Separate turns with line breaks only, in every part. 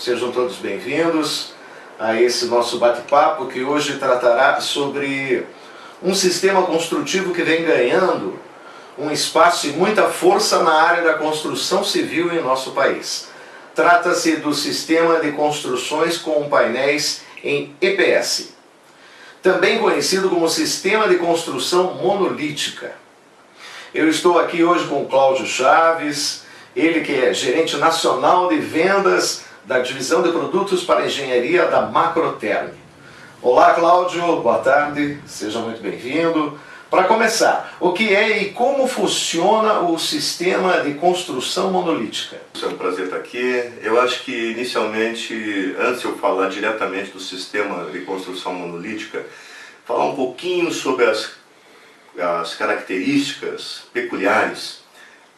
Sejam todos bem-vindos a esse nosso bate-papo que hoje tratará sobre um sistema construtivo que vem ganhando um espaço e muita força na área da construção civil em nosso país. Trata-se do sistema de construções com painéis em EPS, também conhecido como Sistema de Construção Monolítica. Eu estou aqui hoje com o Cláudio Chaves, ele que é gerente nacional de vendas da Divisão de Produtos para Engenharia da Macroterm. Olá, Cláudio, boa tarde, seja muito bem-vindo. Para começar, o que é e como funciona o sistema de construção monolítica?
É um prazer estar aqui. Eu acho que, inicialmente, antes de eu falar diretamente do sistema de construção monolítica, falar um pouquinho sobre as características peculiares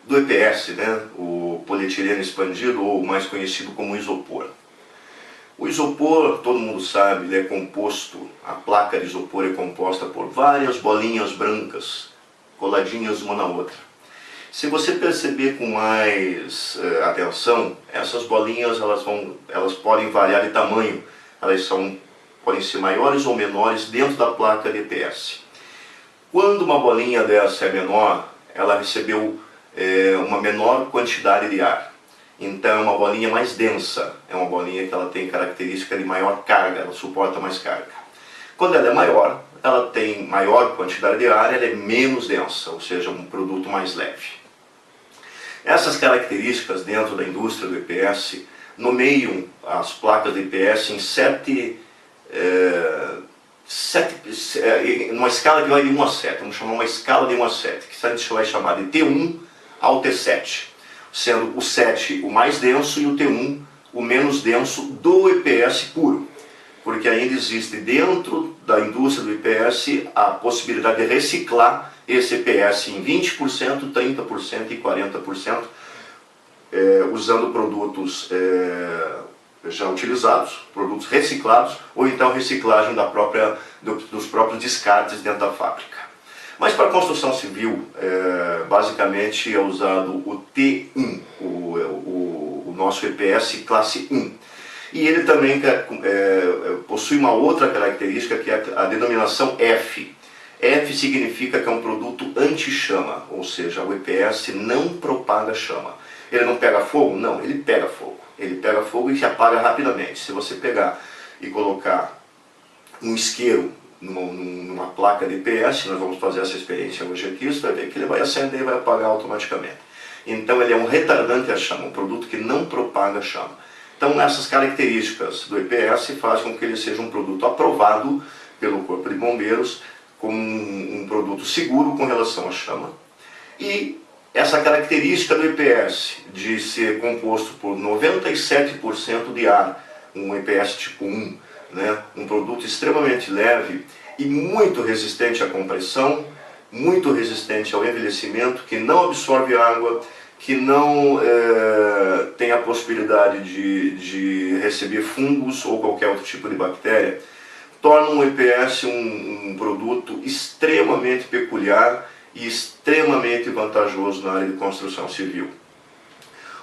do EPS, né? O polietileno expandido, ou mais conhecido como isopor. O isopor, todo mundo sabe, ele é composto, a placa de isopor é composta por várias bolinhas brancas, coladinhas uma na outra. Se você perceber com mais atenção, essas bolinhas elas podem variar de tamanho, podem ser maiores ou menores dentro da placa de EPS. Quando uma bolinha dessa é menor, ela recebeu uma menor quantidade de ar. Então é uma bolinha mais densa, é uma bolinha que ela tem característica de maior carga, ela suporta mais carga. Quando ela é maior, ela tem maior quantidade de ar, ela é menos densa, ou seja, um produto mais leve. Essas características dentro da indústria do EPS nomeiam as placas de EPS em numa escala que vai de 1 a 7, vamos chamar uma escala de 1 a 7, que a gente vai chamar de T1 ao T7. Sendo o 7 o mais denso e o T1 o menos denso do EPS puro. Porque ainda existe dentro da indústria do EPS a possibilidade de reciclar esse EPS em 20%, 30% e 40%, usando produtos já utilizados, produtos reciclados, ou então reciclagem dos próprios descartes dentro da fábrica. Mas para a construção civil, basicamente é usado o T1, o nosso EPS classe 1. E ele também possui uma outra característica que é a denominação F. F significa que é um produto anti-chama, ou seja, o EPS não propaga chama. Ele não pega fogo? Não, ele pega fogo. Ele pega fogo e se apaga rapidamente. Se você pegar e colocar um isqueiro numa placa de EPS, nós vamos fazer essa experiência hoje aqui, você vai ver que ele vai acender e vai apagar automaticamente. Então ele é um retardante à chama, um produto que não propaga chama. Então essas características do EPS fazem com que ele seja um produto aprovado pelo Corpo de Bombeiros como um produto seguro com relação à chama. E essa característica do EPS de ser composto por 97% de ar, um EPS tipo 1, né? Um produto extremamente leve e muito resistente à compressão, muito resistente ao envelhecimento, que não absorve água, que não tem a possibilidade de receber fungos ou qualquer outro tipo de bactéria, torna um EPS um produto extremamente peculiar e extremamente vantajoso na área de construção civil.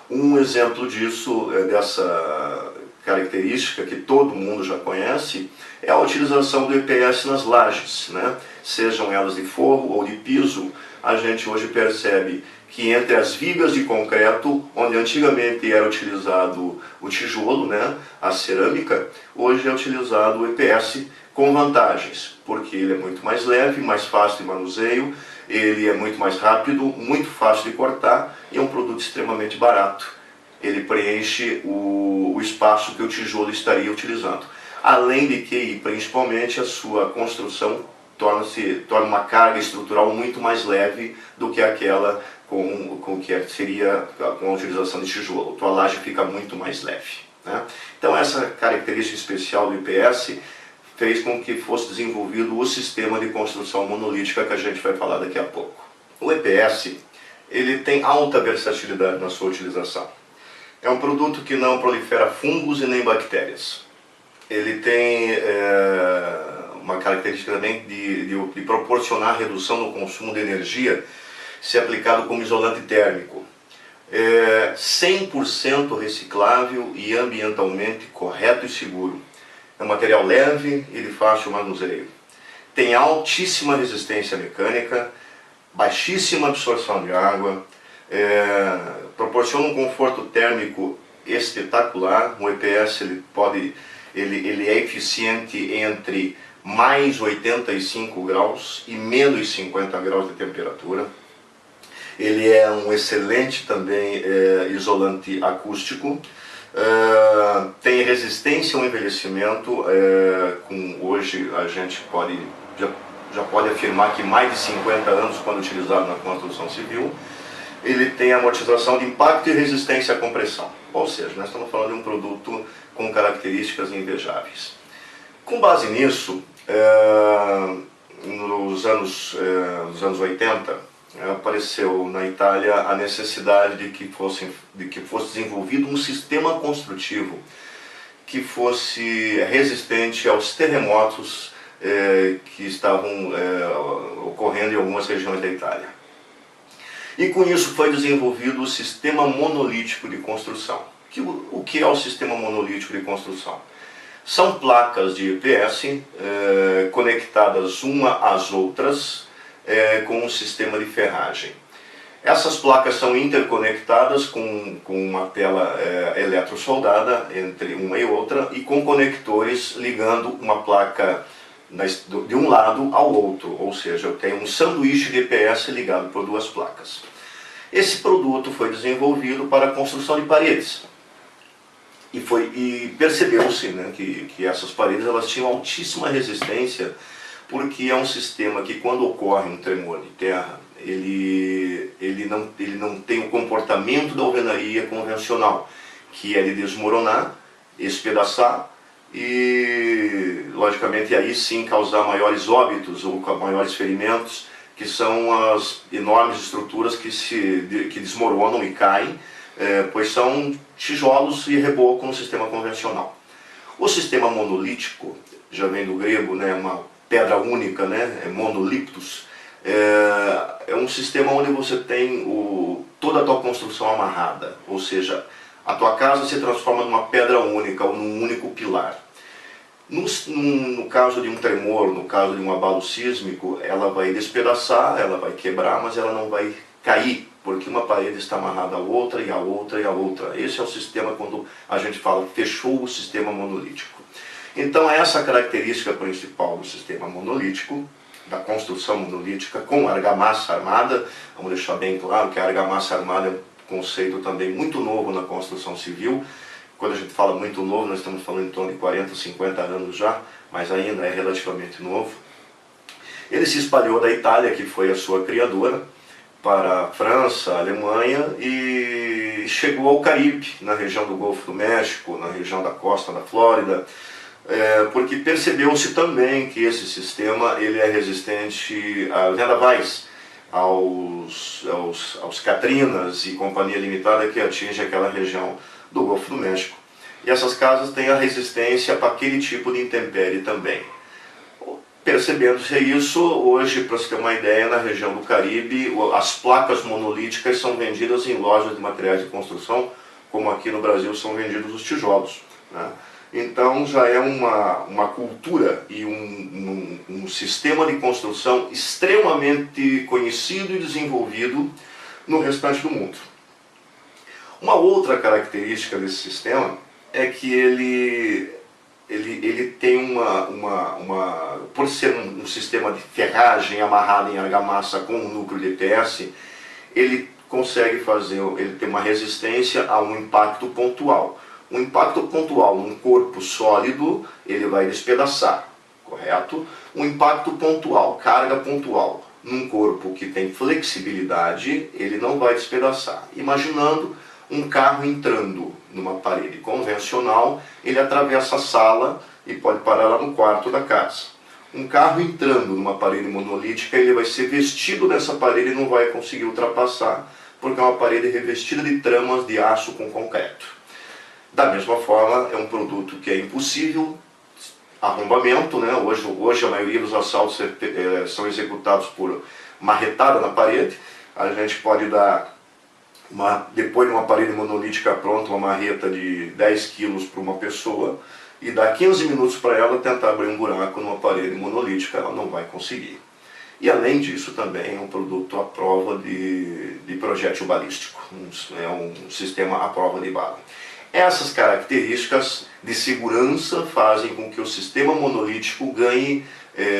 Um exemplo disso, dessa característica que todo mundo já conhece, é a utilização do EPS nas lajes, né? Sejam elas de forro ou de piso. A gente hoje percebe que entre as vigas de concreto, onde antigamente era utilizado o tijolo, né, a cerâmica, hoje é utilizado o EPS com vantagens, porque ele é muito mais leve, mais fácil de manuseio, ele é muito mais rápido, muito fácil de cortar e é um produto extremamente barato. Ele preenche o espaço que o tijolo estaria utilizando. Além de que, e principalmente, a sua construção torna uma carga estrutural muito mais leve do que aquela com a utilização de tijolo. A tua laje fica muito mais leve, né? Então essa característica especial do EPS fez com que fosse desenvolvido o sistema de construção monolítica que a gente vai falar daqui a pouco. O EPS, ele tem alta versatilidade na sua utilização. É um produto que não prolifera fungos e nem bactérias. Ele tem uma característica também de proporcionar redução no consumo de energia se aplicado como isolante térmico. 100% reciclável e ambientalmente correto e seguro. É um material leve e de fácil manuseio. Tem altíssima resistência mecânica, baixíssima absorção de água, proporciona um conforto térmico espetacular. O EPS ele é eficiente entre mais 85 graus e menos 50 graus de temperatura. Ele é um excelente também isolante acústico. Tem resistência ao envelhecimento. Hoje a gente já pode afirmar que mais de 50 anos quando utilizado na construção civil. Ele tem amortização de impacto e resistência à compressão. Ou seja, nós estamos falando de um produto com características invejáveis. Com base nisso, nos anos 80, apareceu na Itália a necessidade de que fosse desenvolvido um sistema construtivo que fosse resistente aos terremotos que estavam ocorrendo em algumas regiões da Itália. E com isso foi desenvolvido o sistema monolítico de construção. O que é o sistema monolítico de construção? São placas de EPS conectadas uma às outras com um sistema de ferragem. Essas placas são interconectadas com uma tela eletrosoldada entre uma e outra e com conectores ligando uma placa de um lado ao outro, ou seja, eu tenho um sanduíche de EPS ligado por duas placas. Esse produto foi desenvolvido para a construção de paredes. E percebeu-se, né, que essas paredes elas tinham altíssima resistência, porque é um sistema que, quando ocorre um tremor de terra, ele não tem o comportamento da alvenaria convencional, que é de desmoronar, espedaçar e, logicamente, aí sim causar maiores óbitos ou maiores ferimentos, que são as enormes estruturas que desmoronam e caem, pois são tijolos e reboco no sistema convencional. O sistema monolítico, já vem do grego, né, uma pedra única, né, monoliptos, é um sistema onde você tem toda a tua construção amarrada, ou seja, a tua casa se transforma numa pedra única ou num único pilar. No caso de um tremor, no caso de um abalo sísmico, ela vai despedaçar, ela vai quebrar, mas ela não vai cair, porque uma parede está amarrada à outra e à outra e à outra. Esse é o sistema quando a gente fala fechou o sistema monolítico. Então essa é a característica principal do sistema monolítico, da construção monolítica com argamassa armada. Vamos deixar bem claro que a argamassa armada é um conceito também muito novo na construção civil. Quando a gente fala muito novo, nós estamos falando em torno de 40, 50 anos já, mas ainda é relativamente novo. Ele se espalhou da Itália, que foi a sua criadora, para a França, a Alemanha e chegou ao Caribe, na região do Golfo do México, na região da costa da Flórida, porque percebeu-se também que esse sistema ele é resistente a vendavais, aos Katrinas e companhia limitada que atinge aquela região do Golfo do México. E essas casas têm a resistência para aquele tipo de intempérie também. Percebendo-se isso, hoje, para você ter uma ideia, na região do Caribe, as placas monolíticas são vendidas em lojas de materiais de construção, como aqui no Brasil são vendidos os tijolos, né? Então já é uma cultura e um sistema de construção extremamente conhecido e desenvolvido no restante do mundo. Uma outra característica desse sistema é que ele tem por ser um sistema de ferragem amarrado em argamassa com um núcleo de EPS, ele consegue ele tem uma resistência a um impacto pontual. Um impacto pontual num corpo sólido, ele vai despedaçar, correto? Um impacto pontual, carga pontual, num corpo que tem flexibilidade, ele não vai despedaçar. Imaginando um carro entrando numa parede convencional, ele atravessa a sala e pode parar lá no quarto da casa. Um carro entrando numa parede monolítica, ele vai ser vestido nessa parede e não vai conseguir ultrapassar, porque é uma parede revestida de tramas de aço com concreto. Da mesma forma, é um produto que é impossível arrombamento, né? Hoje a maioria dos assaltos são executados por marretada na parede. A gente pode dar depois de uma parede monolítica pronta, uma marreta de 10 quilos para uma pessoa, e dá 15 minutos para ela tentar abrir um buraco numa parede monolítica, ela não vai conseguir. E além disso também é um produto à prova de projétil balístico, é um sistema à prova de bala. Essas características de segurança fazem com que o sistema monolítico ganhe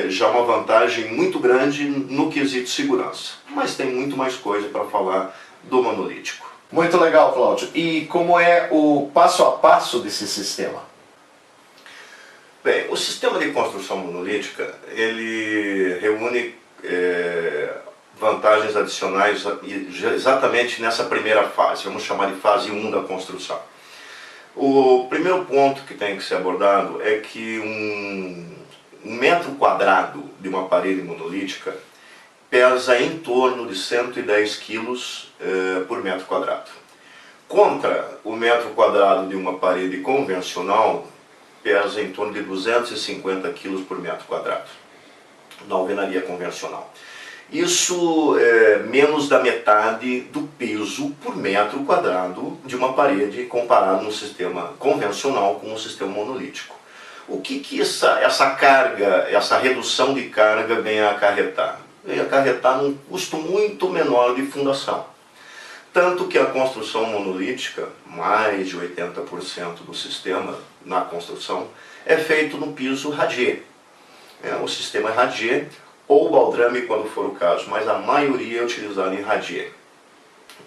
já uma vantagem muito grande no quesito segurança. Mas tem muito mais coisa para falar do monolítico.
Muito legal, Cláudio. E como é o passo a passo desse sistema?
Bem, o sistema de construção monolítica, ele reúne vantagens adicionais exatamente nessa primeira fase, vamos chamar de fase 1 da construção. O primeiro ponto que tem que ser abordado é que um metro quadrado de uma parede monolítica pesa em torno de 110 quilos por metro quadrado. Contra o metro quadrado de uma parede convencional, pesa em torno de 250 quilos por metro quadrado, na alvenaria convencional. Isso é menos da metade do peso por metro quadrado de uma parede comparado no sistema convencional com o sistema monolítico. O que essa carga, essa redução de carga vem a acarretar? Vem a acarretar um custo muito menor de fundação. Tanto que a construção monolítica, mais de 80% do sistema na construção, é feito no piso radier. O sistema radier ou baldrame quando for o caso, mas a maioria é utilizada em radier.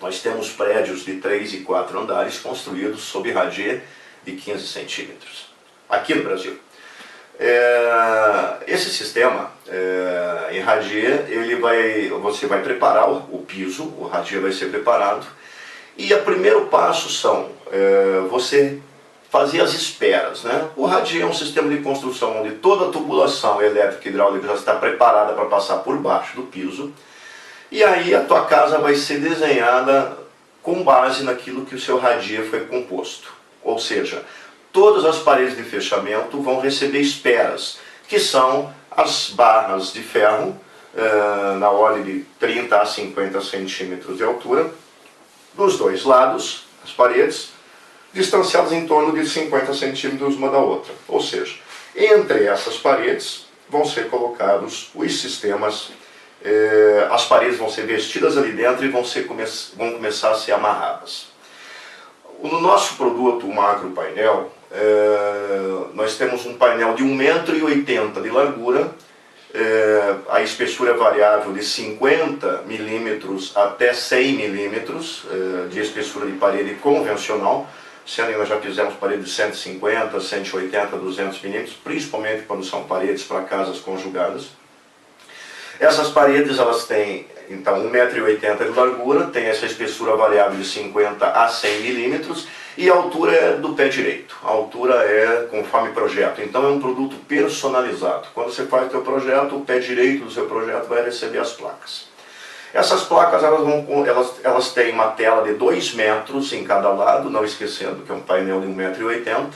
Nós temos prédios de 3 e 4 andares construídos sob radier de 15 centímetros, aqui no Brasil. Esse sistema em radier, você vai preparar o piso, o radier vai ser preparado, e o primeiro passo são você fazer as esperas, né? O radier é um sistema de construção onde toda a tubulação elétrica e hidráulica já está preparada para passar por baixo do piso, e aí a tua casa vai ser desenhada com base naquilo que o seu radier foi composto. Ou seja, todas as paredes de fechamento vão receber esperas, que são as barras de ferro, na ordem de 30 a 50 centímetros de altura, dos dois lados, as paredes, distanciadas em torno de 50 centímetros uma da outra. Ou seja, entre essas paredes vão ser colocados os sistemas, as paredes vão ser vestidas ali dentro e vão começar a ser amarradas. No nosso produto, o macro painel, nós temos um painel de 1,80 m de largura, a espessura é variável de 50 milímetros até 100 milímetros de espessura de parede convencional, sendo que nós já fizemos paredes de 150, 180, 200 milímetros, principalmente quando são paredes para casas conjugadas. Essas paredes elas têm então 1,80 m de largura, tem essa espessura variável de 50 a 100 milímetros e a altura é do pé direito. A altura é conforme projeto, então é um produto personalizado. Quando você faz o seu projeto, o pé direito do seu projeto vai receber as placas. Essas placas elas têm uma tela de 2 metros em cada lado, não esquecendo que é um painel de 1,80 m,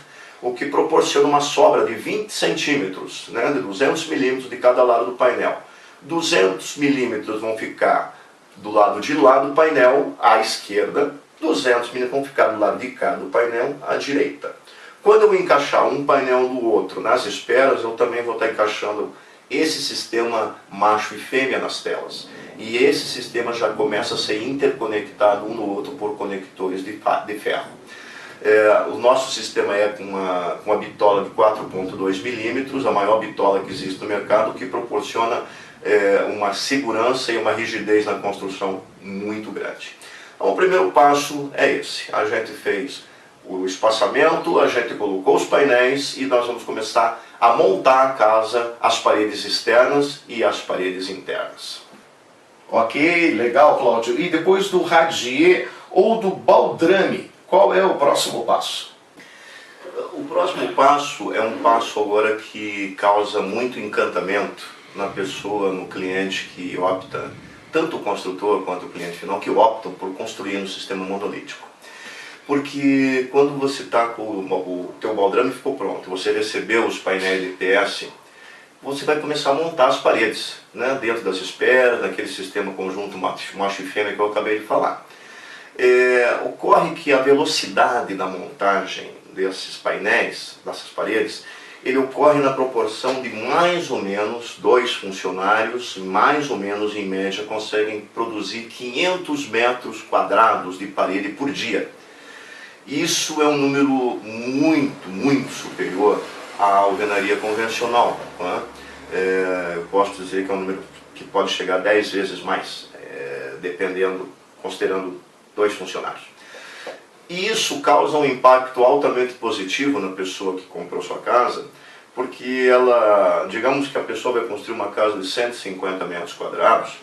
o que proporciona uma sobra de 20 centímetros, né, de 200 milímetros de cada lado do painel. 200 milímetros vão ficar do lado de lá do painel, à esquerda, 200 milímetros vão ficar do lado de cá do painel, à direita. Quando eu encaixar um painel do outro nas esperas, eu também vou estar encaixando esse sistema macho e fêmea nas telas. E esse sistema já começa a ser interconectado um no outro por conectores de ferro. O nosso sistema é com uma bitola de 4,2 milímetros, a maior bitola que existe no mercado, que proporciona uma segurança e uma rigidez na construção muito grande. Então, o primeiro passo é esse. A gente fez o espaçamento, a gente colocou os painéis e nós vamos começar a montar a casa, as paredes externas e as paredes internas.
Ok, legal, Cláudio. E depois do radier ou do baldrame, qual é o próximo passo?
O próximo passo é um passo agora que causa muito encantamento na pessoa, no cliente que opta, tanto o construtor quanto o cliente final, que optam por construir um sistema monolítico. Porque quando você está com o teu baldrame ficou pronto, você recebeu os painéis de IPS, você vai começar a montar as paredes, né, dentro das esperas, naquele sistema conjunto macho e fêmea que eu acabei de falar. Ocorre que a velocidade da montagem desses painéis, dessas paredes, ele ocorre na proporção de mais ou menos 2 funcionários, mais ou menos em média, conseguem produzir 500 metros quadrados de parede por dia. Isso é um número muito superior à alvenaria convencional, né? Eu posso dizer que é um número que pode chegar a 10 vezes mais, considerando 2 funcionários. E isso causa um impacto altamente positivo na pessoa que comprou sua casa, porque digamos que a pessoa vai construir uma casa de 150 metros quadrados,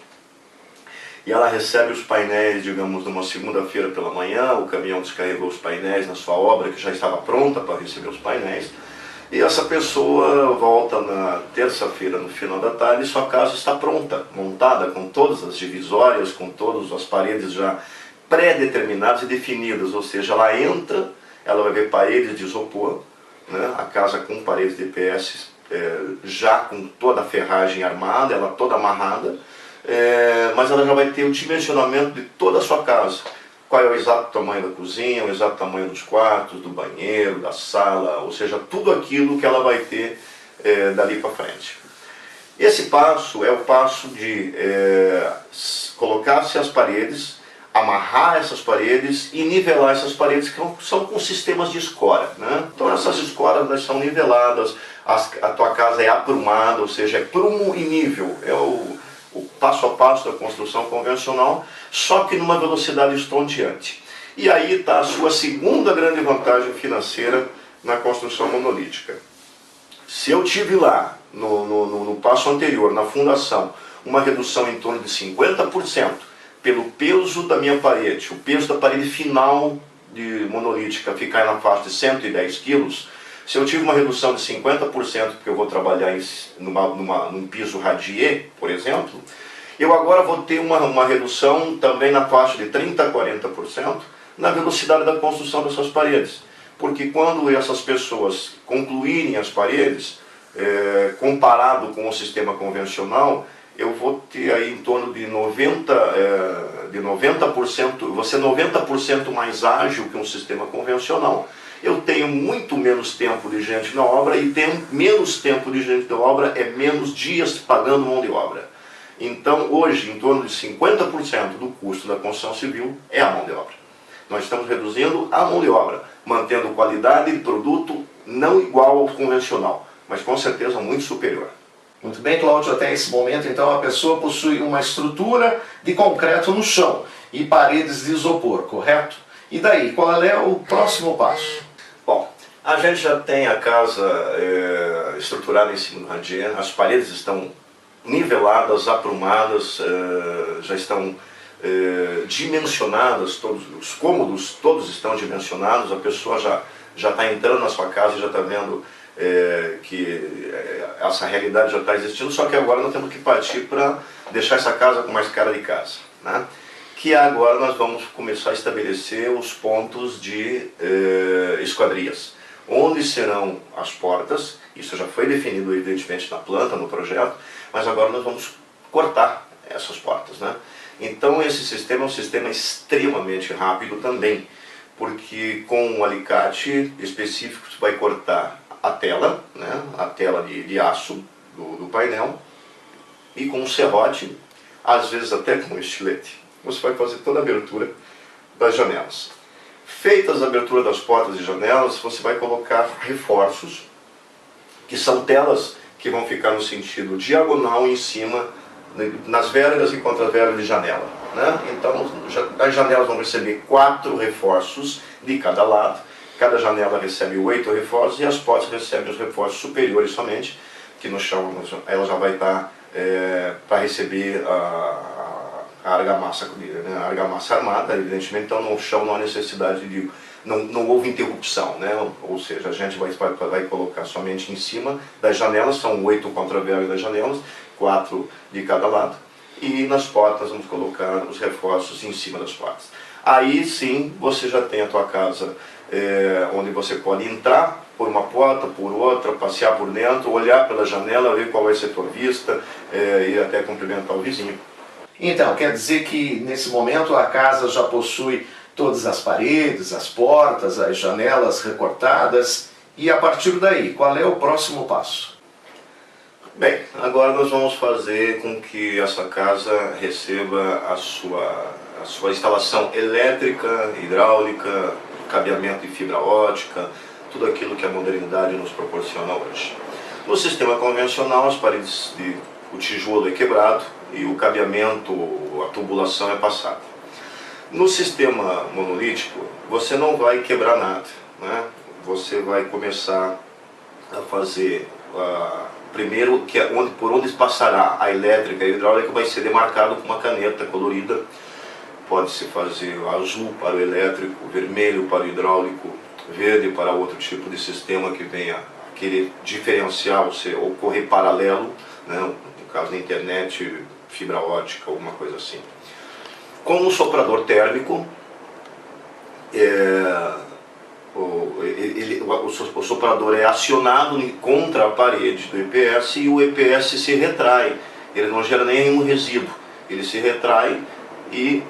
e ela recebe os painéis, digamos, numa segunda-feira pela manhã, o caminhão descarregou os painéis na sua obra, que já estava pronta para receber os painéis, e essa pessoa volta na terça-feira, no final da tarde, e sua casa está pronta, montada, com todas as divisórias, com todas as paredes já pré-determinadas e definidas, ou seja, ela entra, ela vai ver paredes de isopor, né, a casa com paredes de EPS já com toda a ferragem armada, ela toda amarrada, mas ela já vai ter o dimensionamento de toda a sua casa. Qual é o exato tamanho da cozinha, o exato tamanho dos quartos, do banheiro, da sala, ou seja, tudo aquilo que ela vai ter dali para frente. Esse passo é o passo de colocar-se as paredes, amarrar essas paredes e nivelar essas paredes, que são com sistemas de escora, né? Então essas escoras são niveladas, a tua casa é aprumada, ou seja, é prumo e nível, é o passo a passo da construção convencional, só que numa velocidade estonteante. E aí está a sua segunda grande vantagem financeira na construção monolítica. Se eu tive lá, no passo anterior, na fundação, uma redução em torno de 50%, pelo peso da minha parede, o peso da parede final de monolítica ficar na faixa de 110 quilos, se eu tive uma redução de 50%, porque eu vou trabalhar num piso radier, por exemplo, eu agora vou ter uma redução também na faixa de 30% a 40% na velocidade da construção dessas paredes. Porque quando essas pessoas concluírem as paredes, comparado com o sistema convencional, eu vou ter aí em torno de 90%, vou ser 90% mais ágil que um sistema convencional. Eu tenho muito menos tempo de gente na obra, e menos tempo de gente na obra é menos dias pagando mão de obra. Então hoje, em torno de 50% do custo da construção civil é a mão de obra. Nós estamos reduzindo a mão de obra, mantendo qualidade de produto não igual ao convencional, mas com certeza muito superior.
Muito bem, Cláudio, até esse momento então a pessoa possui uma estrutura de concreto no chão e paredes de isopor, correto? E daí, qual é o próximo passo?
Bom, a gente já tem a casa estruturada em cima do radier, as paredes estão niveladas, aprumadas, já estão dimensionadas, todos os cômodos todos estão dimensionados, a pessoa já está entrando na sua casa e já está vendo que essa realidade já está existindo, só que agora nós temos que partir para deixar essa casa com mais cara de casa, né? Que agora nós vamos começar a estabelecer os pontos de esquadrias, onde serão as portas. Isso já foi definido evidentemente na planta, no projeto, mas agora nós vamos cortar essas portas, né? Então esse sistema é um sistema extremamente rápido também, porque com um alicate específico você vai cortar a tela, né? A tela de aço do painel, e com um serrote, às vezes até com um estilete, você vai fazer toda a abertura das janelas. Feitas a abertura das portas e janelas, você vai colocar reforços, que são telas que vão ficar no sentido diagonal em cima, nas vergas e contra-vergas de janela, né? Então as janelas vão receber 4 reforços de cada lado, cada janela recebe 8 reforços, e as portas recebem os reforços superiores somente, que no chão ela já vai estar para receber a argamassa, né? A argamassa armada, evidentemente. Então no chão não há necessidade de... Não houve interrupção, né? Ou seja, a gente vai colocar somente em cima das janelas, são 8 contra-vergas das janelas, 4 de cada lado, e nas portas vamos colocar os reforços em cima das portas. Aí sim você já tem a tua casa onde você pode entrar por uma porta, por outra, passear por dentro, olhar pela janela, ver qual vai ser a tua vista e até cumprimentar o vizinho.
Então, quer dizer que nesse momento a casa já possui todas as paredes, as portas, as janelas recortadas. E a partir daí, qual é o próximo passo?
Bem, agora nós vamos fazer com que essa casa receba a sua instalação elétrica, hidráulica, cabeamento de fibra ótica, tudo aquilo que a modernidade nos proporciona hoje. No sistema convencional, as paredes o tijolo é quebrado e o cabeamento, a tubulação é passada. No sistema monolítico, você não vai quebrar nada, né? Você vai começar a fazer, primeiro, que é por onde passará a elétrica e a hidráulica vai ser demarcado com uma caneta colorida. Pode-se fazer azul para o elétrico, vermelho para o hidráulico, verde para outro tipo de sistema que venha querer diferenciar ou correr paralelo, né? No caso da internet, fibra ótica, alguma coisa assim. Com um soprador térmico, o soprador é acionado contra a parede do EPS e o EPS se retrai. Ele não gera nenhum resíduo, ele se retrai e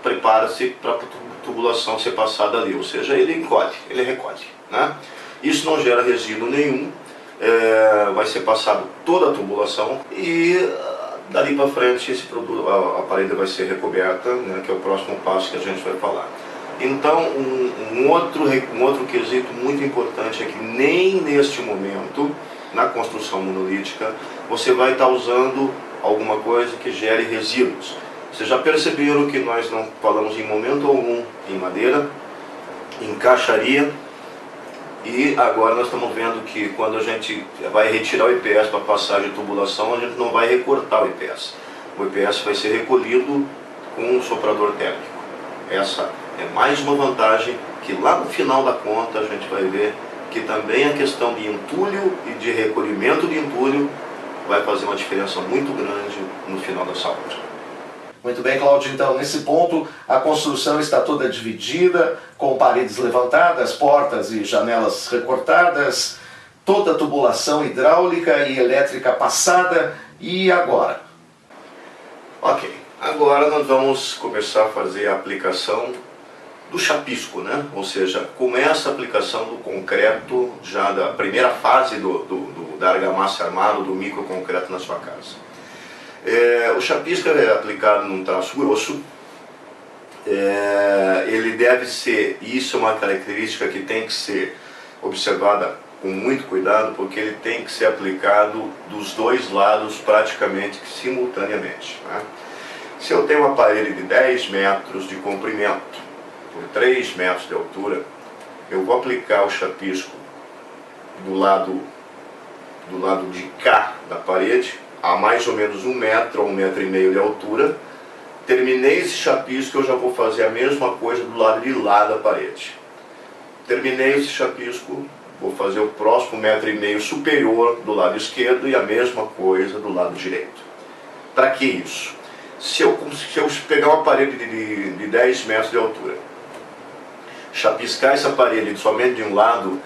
prepara-se para a tubulação ser passada ali, ou seja, ele recolhe, né? Isso não gera resíduo nenhum, vai ser passado toda a tubulação e dali para frente a parede vai ser recoberta, né, que é o próximo passo que a gente vai falar. Então, um outro quesito muito importante é que nem neste momento, na construção monolítica, você vai estar usando alguma coisa que gere resíduos. Vocês já perceberam que nós não falamos em momento algum em madeira, em caixaria, e agora nós estamos vendo que quando a gente vai retirar o EPS para passagem de tubulação, a gente não vai recortar o EPS. O EPS vai ser recolhido com um soprador térmico. Essa é mais uma vantagem que lá no final da conta a gente vai ver que também a questão de entulho e de recolhimento de entulho vai fazer uma diferença muito grande no final dessa obra.
Muito bem, Cláudio, então nesse ponto a construção está toda dividida, com paredes levantadas, portas e janelas recortadas, toda a tubulação hidráulica e elétrica passada. E agora?
Ok, agora nós vamos começar a fazer a aplicação do chapisco, né? Ou seja, começa a aplicação do concreto, já da primeira fase da argamassa armada, do microconcreto na sua casa. O chapisco é aplicado num traço grosso, ele deve ser, isso é uma característica que tem que ser observada com muito cuidado, porque ele tem que ser aplicado dos dois lados praticamente simultaneamente, né? Se eu tenho uma parede de 10 metros de comprimento por 3 metros de altura, eu vou aplicar o chapisco do lado de cá da parede, a mais ou menos 1 metro ou 1,5 metros de altura. Terminei esse chapisco, eu já vou fazer a mesma coisa do lado de lá da parede. Terminei esse chapisco, vou fazer o próximo 1,5 metro superior do lado esquerdo e a mesma coisa do lado direito. Para que isso? Se eu pegar uma parede de 10 metros de altura, chapiscar essa parede somente de um lado,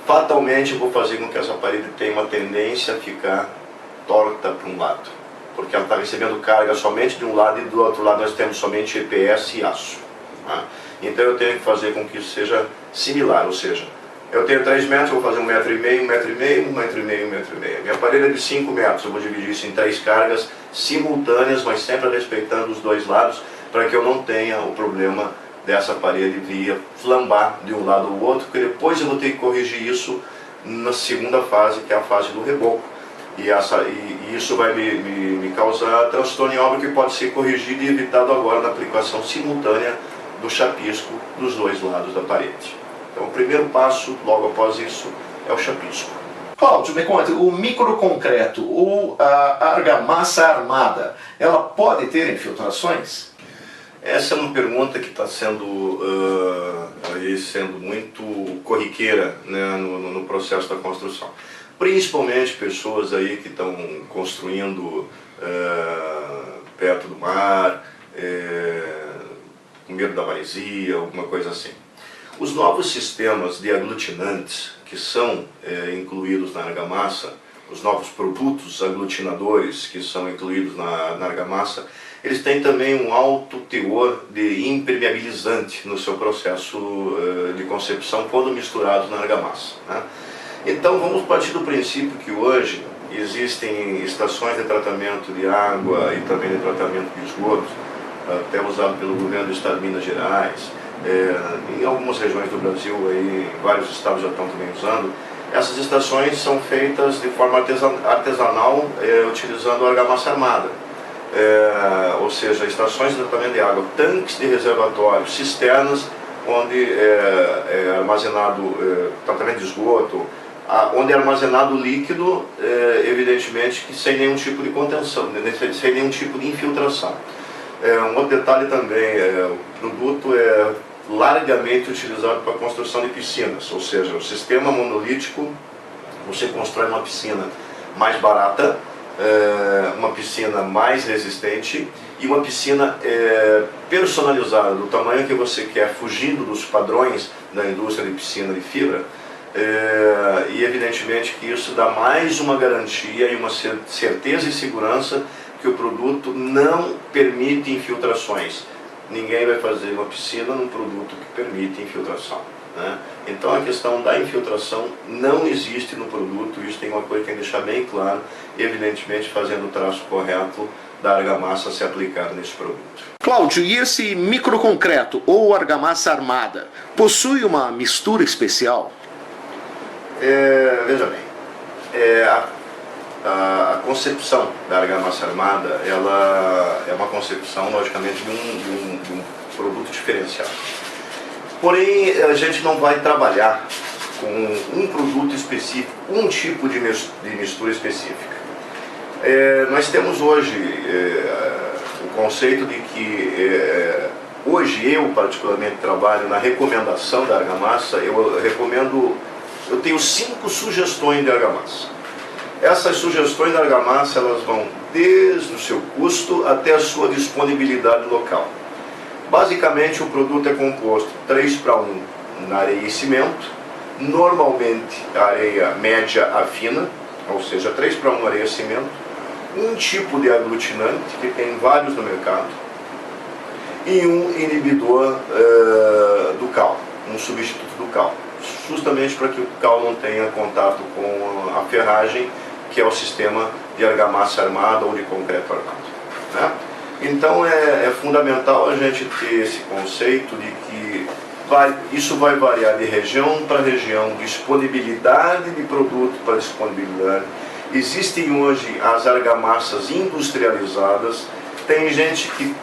fatalmente eu vou fazer com que essa parede tenha uma tendência a ficar torta para um lado, porque ela está recebendo carga somente de um lado e do outro lado nós temos somente EPS e aço, tá? Então eu tenho que fazer com que isso seja similar, ou seja, eu tenho 3 metros, eu vou fazer 1,5 metro, 1,5 metro, 1,5 metro, 1,5 metro. Minha parede é de 5 metros, eu vou dividir isso em 3 cargas simultâneas, mas sempre respeitando os dois lados, para que eu não tenha o problema dessa parede vir flambar de um lado ou outro, porque depois eu vou ter que corrigir isso na segunda fase, que é a fase do reboco. E isso vai me causar transtorno em obra que pode ser corrigido e evitado agora na aplicação simultânea do chapisco dos dois lados da parede. Então o primeiro passo, logo após isso, é o chapisco.
Cláudio, me conta, o microconcreto ou a argamassa armada, ela pode ter infiltrações?
Essa é uma pergunta que está sendo muito corriqueira, né, no processo da construção. Principalmente pessoas aí que estão construindo perto do mar, com medo da maresia, alguma coisa assim. Os novos sistemas de aglutinantes que são incluídos na argamassa, os novos produtos aglutinadores que são incluídos na argamassa, eles têm também um alto teor de impermeabilizante no seu processo de concepção quando misturados na argamassa, né? Então vamos partir do princípio que hoje existem estações de tratamento de água e também de tratamento de esgoto, até usado pelo governo do estado de Minas Gerais, em algumas regiões do Brasil, aí, vários estados já estão também usando. Essas estações são feitas de forma artesanal, utilizando argamassa armada. Ou seja, estações de tratamento de água, tanques de reservatório, cisternas, onde é armazenado tratamento de esgoto, onde é armazenado líquido, evidentemente que sem nenhum tipo de contenção, sem nenhum tipo de infiltração. Um outro detalhe também, o produto é largamente utilizado para a construção de piscinas, ou seja, o sistema monolítico, você constrói uma piscina mais barata, uma piscina mais resistente e uma piscina personalizada, do tamanho que você quer, fugindo dos padrões da indústria de piscina de fibra. E evidentemente que isso dá mais uma garantia e uma certeza e segurança que o produto não permite infiltrações. Ninguém vai fazer uma piscina num produto que permite infiltração, né? Então a questão da infiltração não existe no produto, isso tem uma coisa que tem que deixar bem claro, evidentemente fazendo o traço correto da argamassa a ser aplicada nesse produto.
Cláudio, e esse microconcreto ou argamassa armada possui uma mistura especial?
Veja bem, a concepção da argamassa armada, ela é uma concepção, logicamente, de um produto diferenciado. Porém, a gente não vai trabalhar com um produto específico, um tipo de mistura específica. Nós temos hoje o conceito de que, hoje eu particularmente trabalho na recomendação da argamassa, eu tenho 5 sugestões de argamassa. Essas sugestões de argamassa, elas vão desde o seu custo até a sua disponibilidade local. Basicamente, o produto é composto 3:1 na areia e cimento, normalmente areia média a fina, ou seja, 3:1 areia e cimento, um tipo de aglutinante, que tem vários no mercado, e um inibidor do cal, um substituto do cal, justamente para que o cal não tenha contato com a ferragem, que é o sistema de argamassa armada ou de concreto armado, né? Então é fundamental a gente ter esse conceito de que isso vai variar de região para região, disponibilidade de produto para disponibilidade. Existem hoje as argamassas industrializadas, tem gente que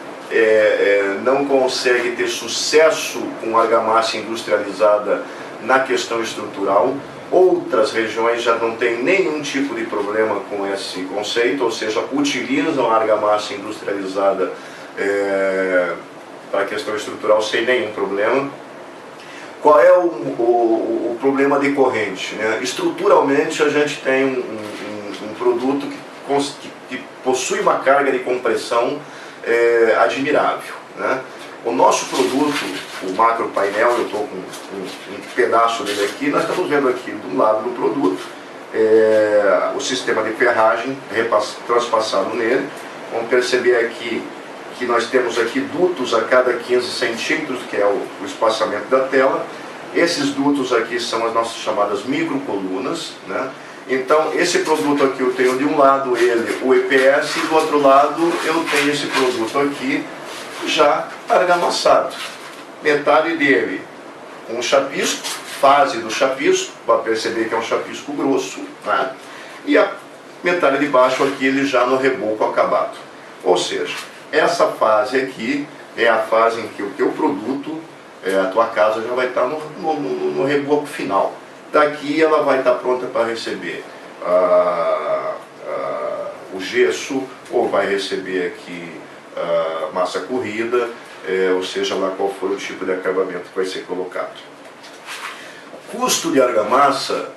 não consegue ter sucesso com argamassa industrializada na questão estrutural. Outras regiões já não têm nenhum tipo de problema com esse conceito, ou seja, utilizam a argamassa industrializada para a questão estrutural sem nenhum problema. Qual é o problema decorrente, né? Estruturalmente a gente tem um produto que possui uma carga de compressão admirável, né? O nosso produto, o macro painel, eu estou com um pedaço dele aqui, nós estamos vendo aqui do lado do produto o sistema de ferragem transpassado nele. Vamos perceber aqui que nós temos aqui dutos a cada 15 centímetros, que é o espaçamento da tela. Esses dutos aqui são as nossas chamadas microcolunas, né? Então esse produto aqui eu tenho de um lado o EPS e do outro lado eu tenho esse produto aqui já argamassado. Metade dele um chapisco, fase do chapisco, para perceber que é um chapisco grosso, né? E a metade de baixo aqui ele já no reboco acabado. Ou seja, essa fase aqui é a fase em que o teu produto, a tua casa já vai estar no reboco final. Daqui ela vai estar pronta para receber o gesso, ou vai receber aqui massa corrida, ou seja lá qual for o tipo de acabamento que vai ser colocado. Custo de argamassa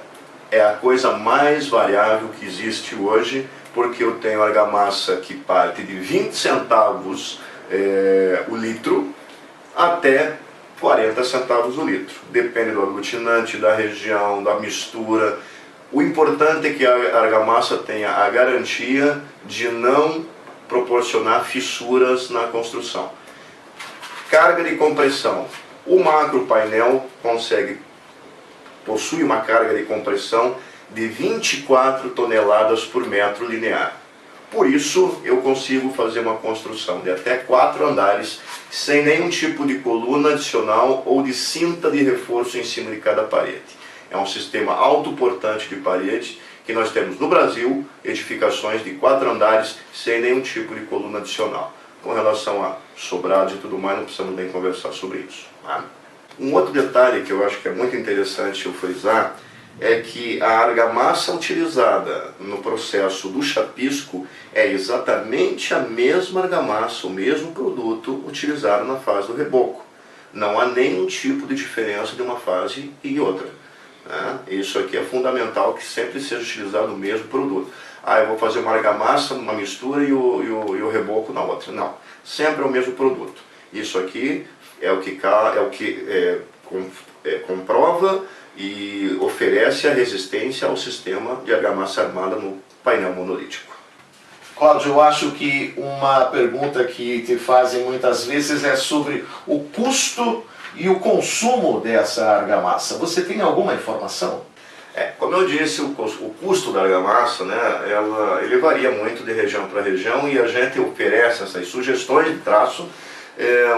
é a coisa mais variável que existe hoje, porque eu tenho argamassa que parte de 20 centavos o litro até 40 centavos o litro. Depende do aglutinante, da região, da mistura. O importante é que a argamassa tenha a garantia de não proporcionar fissuras na construção. Carga de compressão. O macro painel possui uma carga de compressão de 24 toneladas por metro linear. Por isso, eu consigo fazer uma construção de até 4 andares sem nenhum tipo de coluna adicional ou de cinta de reforço em cima de cada parede. É um sistema autoportante de parede que nós temos no Brasil, edificações de 4 andares sem nenhum tipo de coluna adicional. Com relação a sobrados e tudo mais, não precisamos nem conversar sobre isso. Tá? Um outro detalhe que eu acho que é muito interessante eu frisar é que a argamassa utilizada no processo do chapisco é exatamente a mesma argamassa, o mesmo produto utilizado na fase do reboco. Não há nenhum tipo de diferença de uma fase e outra. Né? Isso aqui é fundamental, que sempre seja utilizado o mesmo produto. Eu vou fazer uma argamassa numa mistura e o reboco na outra. Não, sempre é o mesmo produto. Isso aqui é o que comprova e oferece a resistência ao sistema de argamassa armada no painel monolítico.
Cláudio, eu acho que uma pergunta que te fazem muitas vezes é sobre o custo e o consumo dessa argamassa. Você tem alguma informação?
Como eu disse, o custo da argamassa, né, ele varia muito de região para região, e a gente oferece essas sugestões de traço,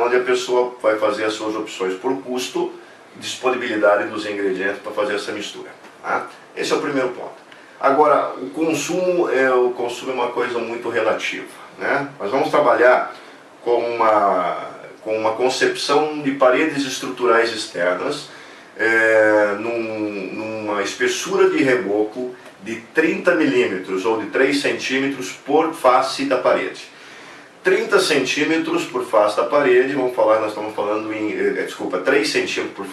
onde a pessoa vai fazer as suas opções por custo, disponibilidade dos ingredientes para fazer essa mistura. Tá? Esse é o primeiro ponto. Agora, o consumo é uma coisa muito relativa. Né? Nós vamos trabalhar com uma concepção de paredes estruturais externas, numa espessura de reboco de 30 milímetros ou de 3 centímetros por face da parede. 30 centímetros por face da parede, nós estamos falando em, 3 centímetros por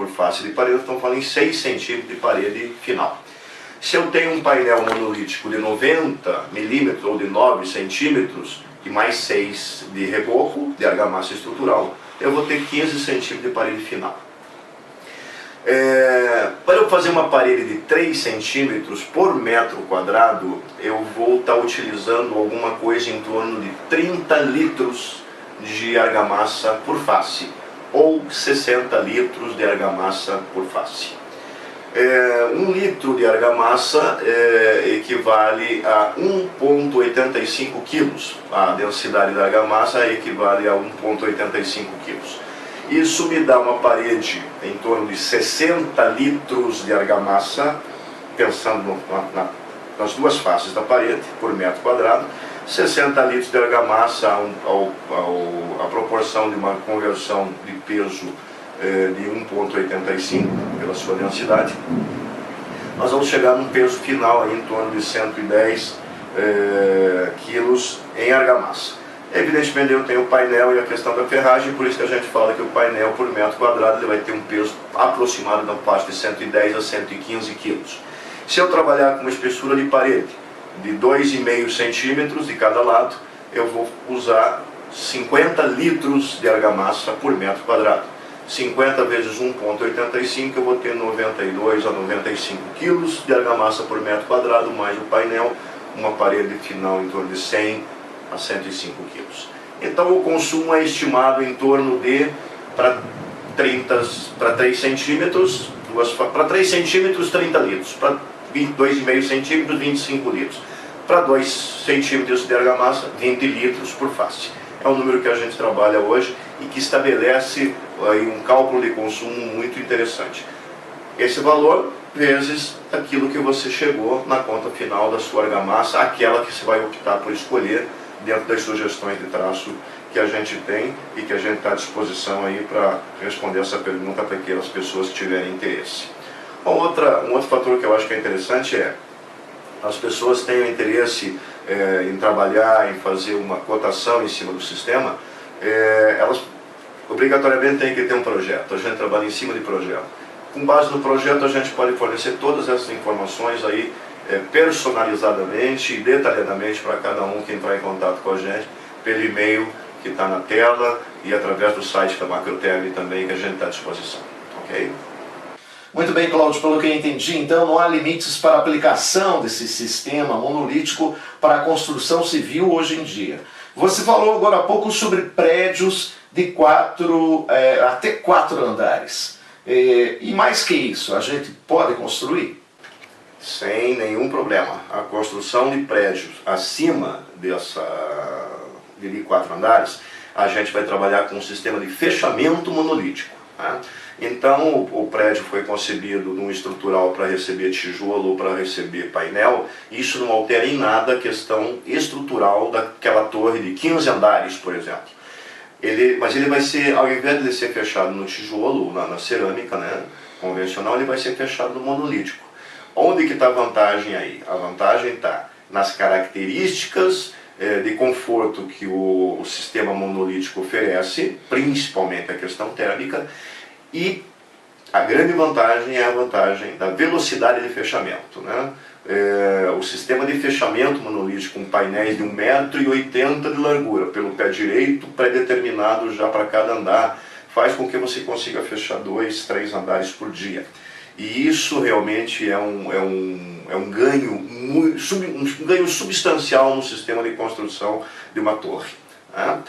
face de parede, nós estamos falando em 6 centímetros de parede final. Se eu tenho um painel monolítico de 90 milímetros ou de 9 centímetros e mais 6 de reboco, de argamassa estrutural, eu vou ter 15 centímetros de parede final. Para eu fazer uma parede de 3 centímetros por metro quadrado, eu vou estar utilizando alguma coisa em torno de 30 litros de argamassa por face, ou 60 litros de argamassa por face. 1 litro de argamassa equivale a 1,85 quilos. A densidade da argamassa equivale a 1,85 quilos. Isso me dá uma parede em torno de 60 litros de argamassa, pensando nas duas faces da parede, por metro quadrado. 60 litros de argamassa a proporção de uma conversão de peso de 1,85 pela sua densidade. Nós vamos chegar num peso final aí, em torno de 110 quilos em argamassa. Evidentemente eu tenho o painel e a questão da ferragem, por isso que a gente fala que o painel por metro quadrado ele vai ter um peso aproximado da parte de 110 a 115 quilos. Se eu trabalhar com uma espessura de parede de 2,5 centímetros de cada lado, eu vou usar 50 litros de argamassa por metro quadrado. 50 vezes 1,85 eu vou ter 92 a 95 quilos de argamassa por metro quadrado, mais o painel, uma parede final em torno de 100 a 105 quilos. Então o consumo é estimado em torno de, para 3 centímetros, 30 litros, para 2,5 centímetros, 25 litros, para 2 centímetros de argamassa, 20 litros por face. É um número que a gente trabalha hoje e que estabelece aí um cálculo de consumo muito interessante. Esse valor vezes aquilo que você chegou na conta final da sua argamassa, aquela que você vai optar por escolher dentro das sugestões de traço que a gente tem e que a gente está à disposição aí para responder essa pergunta para aquelas pessoas que tiverem interesse. Um outro fator que eu acho que é interessante é as pessoas têm interesse em trabalhar, em fazer uma cotação em cima do sistema, elas obrigatoriamente têm que ter um projeto. A gente trabalha em cima de projeto. Com base no projeto a gente pode fornecer todas essas informações aí personalizadamente e detalhadamente para cada um que entrar em contato com a gente pelo e-mail que está na tela e através do site da Macroterm também, que a gente está à disposição, ok?
Muito bem, Cláudio, pelo que eu entendi, então não há limites para a aplicação desse sistema monolítico para a construção civil hoje em dia. Você falou agora há pouco sobre prédios de até 4 andares. E mais que isso, a gente pode construir?
Sem nenhum problema. A construção de prédios acima de 4 andares, a gente vai trabalhar com um sistema de fechamento monolítico. Né? Então o prédio foi concebido num estrutural para receber tijolo ou para receber painel. Isso não altera em nada a questão estrutural daquela torre de 15 andares, por exemplo. Mas ele vai ser, ao invés de ele ser fechado no tijolo, na cerâmica, né, convencional, ele vai ser fechado no monolítico. Onde que está a vantagem aí? A vantagem está nas características de conforto que o sistema monolítico oferece, principalmente a questão térmica, e a grande vantagem é a vantagem da velocidade de fechamento. Né? O sistema de fechamento monolítico com painéis de 1,80 m de largura, pelo pé direito, pré-determinado já para cada andar, faz com que você consiga fechar 2, 3 andares por dia. E isso realmente é um ganho substancial no sistema de construção de uma torre. Né?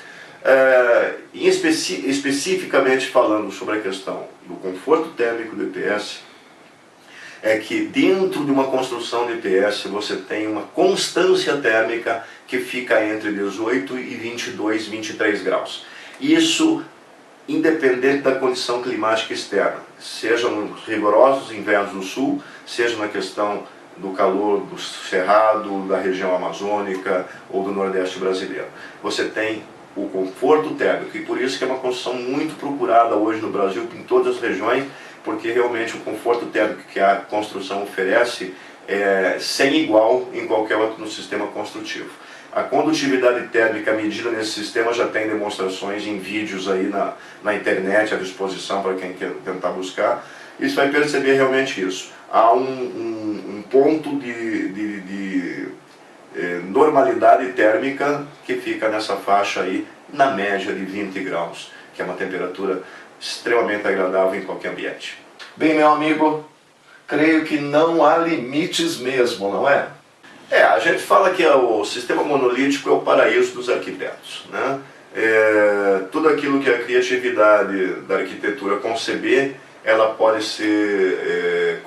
Especificamente falando sobre a questão do conforto térmico do EPS, é que dentro de uma construção de EPS você tem uma constância térmica que fica entre 18 e 22, 23 graus. Isso independente da condição climática externa, seja nos rigorosos invernos no sul, seja na questão do calor do cerrado, da região amazônica ou do nordeste brasileiro. Você tem o conforto térmico, e por isso que é uma construção muito procurada hoje no Brasil, em todas as regiões, porque realmente o conforto térmico que a construção oferece é sem igual em qualquer outro sistema construtivo. A condutividade térmica medida nesse sistema já tem demonstrações em vídeos aí na internet à disposição para quem quer tentar buscar. E você vai perceber realmente isso. Há um ponto de normalidade térmica que fica nessa faixa aí, na média de 20 graus, que é uma temperatura extremamente agradável em qualquer ambiente.
Bem, meu amigo, creio que não há limites mesmo, não é?
A gente fala que o sistema monolítico é o paraíso dos arquitetos. Né? Tudo aquilo que a criatividade da arquitetura conceber, ela pode ser,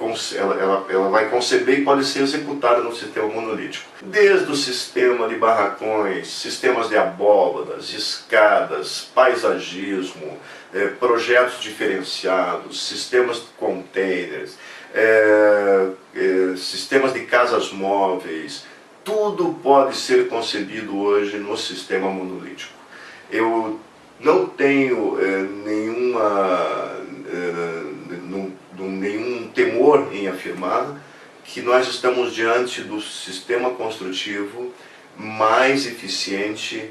ela vai conceber e pode ser executada no sistema monolítico. Desde o sistema de barracões, sistemas de abóbadas, escadas, paisagismo, projetos diferenciados, sistemas de containers, sistemas de casas móveis, tudo pode ser concebido hoje no sistema monolítico. Eu não tenho nenhum temor em afirmar que nós estamos diante do sistema construtivo mais eficiente,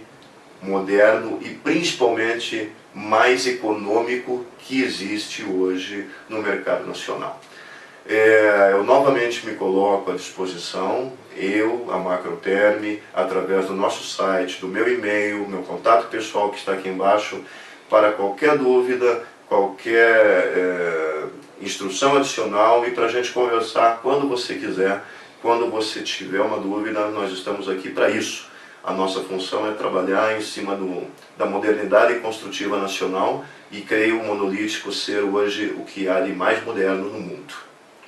moderno e principalmente mais econômico que existe hoje no mercado nacional. Eu novamente me coloco à disposição, a Macroterm, através do nosso site, do meu e-mail, meu contato pessoal que está aqui embaixo, para qualquer dúvida, qualquer instrução adicional e para a gente conversar quando você quiser, quando você tiver uma dúvida, nós estamos aqui para isso. A nossa função é trabalhar em cima da modernidade construtiva nacional e creio o monolítico ser hoje o que há de mais moderno no mundo.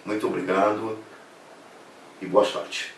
Muito obrigado e boa sorte.